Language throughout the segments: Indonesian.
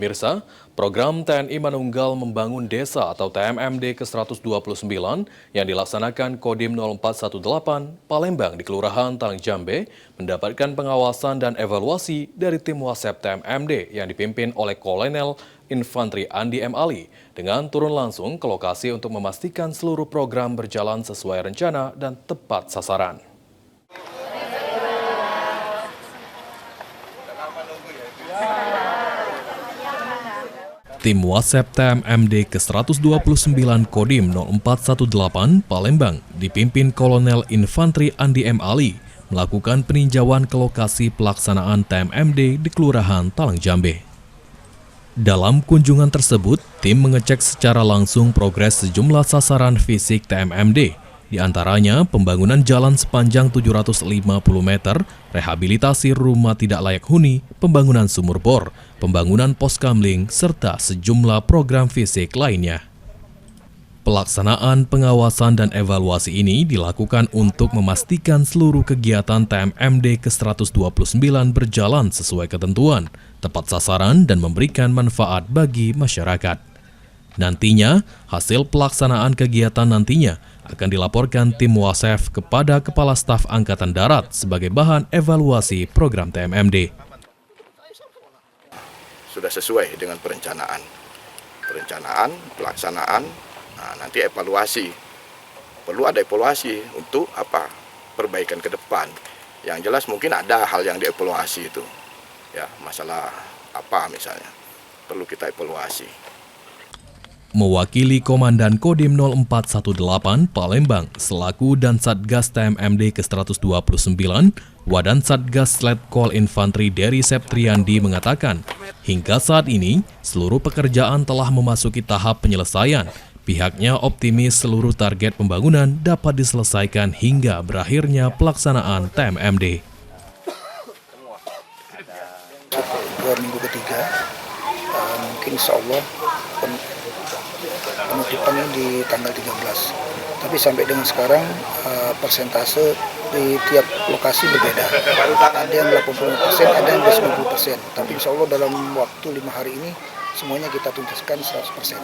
Pemirsa, program TNI Manunggal Membangun Desa atau TMMD ke-129 yang dilaksanakan Kodim 0418 Palembang di Kelurahan Talang Jambe mendapatkan pengawasan dan evaluasi dari tim Wasep TMMD yang dipimpin oleh Kolonel Infantri Andi M. Ali dengan turun langsung ke lokasi untuk memastikan seluruh program berjalan sesuai rencana dan tepat sasaran. Tim Wasep TMMD ke-129 Kodim 0418 Palembang dipimpin Kolonel Infantri Andi M. Ali melakukan peninjauan ke lokasi pelaksanaan TMMD di Kelurahan Talang Jambe. Dalam kunjungan tersebut, tim mengecek secara langsung progres sejumlah sasaran fisik TMMD, di antaranya pembangunan jalan sepanjang 750 meter, rehabilitasi rumah tidak layak huni, pembangunan sumur bor, pembangunan pos kamling, serta sejumlah program fisik lainnya. Pelaksanaan pengawasan dan evaluasi ini dilakukan untuk memastikan seluruh kegiatan TMMD ke-129 berjalan sesuai ketentuan, tepat sasaran, dan memberikan manfaat bagi masyarakat. Nantinya, hasil pelaksanaan kegiatan akan dilaporkan tim Wasep kepada Kepala Staf Angkatan Darat sebagai bahan evaluasi program TMMD. Sudah sesuai dengan perencanaan, pelaksanaan, nanti evaluasi. Perlu ada evaluasi untuk apa? Perbaikan ke depan. Yang jelas mungkin ada hal yang dievaluasi itu. Ya, masalah apa misalnya. Perlu kita evaluasi. Mewakili Komandan Kodim 0418 Palembang selaku dan Satgas TMMD ke-129, Wadan Satgas Letkol Infantri Dery Septriandi mengatakan, hingga saat ini seluruh pekerjaan telah memasuki tahap penyelesaian. Pihaknya optimis seluruh target pembangunan dapat diselesaikan hingga berakhirnya pelaksanaan TMMD. Minggu ketiga, mungkin insya Allah penutupannya di tanggal 13. Tapi sampai dengan sekarang persentase di tiap lokasi berbeda. Ada yang 80%, ada yang 90%. Tapi insya Allah dalam waktu 5 hari ini semuanya kita tuntaskan 100%.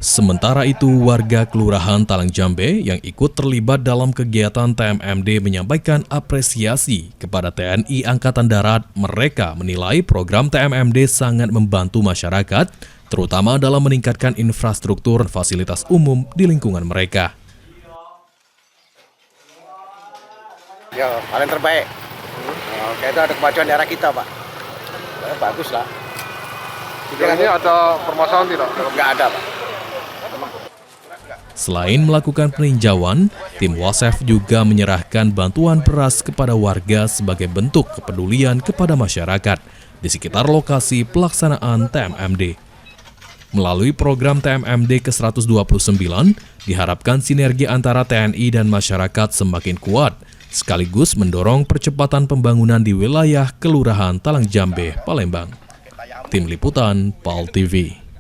Sementara itu, warga Kelurahan Talang Jambe yang ikut terlibat dalam kegiatan TMMD menyampaikan apresiasi kepada TNI Angkatan Darat. Mereka menilai program TMMD sangat membantu masyarakat, terutama dalam meningkatkan infrastruktur dan fasilitas umum di lingkungan mereka. Ya, paling terbaik. Kayak itu ada kemajuan daerah kita, Pak. Bagus lah. Ini ada permasalahan tidak? Nggak ada, Pak. Selain melakukan peninjauan, tim Wasep juga menyerahkan bantuan beras kepada warga sebagai bentuk kepedulian kepada masyarakat di sekitar lokasi pelaksanaan TMMD. Melalui program TMMD ke-129, diharapkan sinergi antara TNI dan masyarakat semakin kuat, sekaligus mendorong percepatan pembangunan di wilayah Kelurahan Talang Jambe, Palembang. Tim Liputan, PAL TV.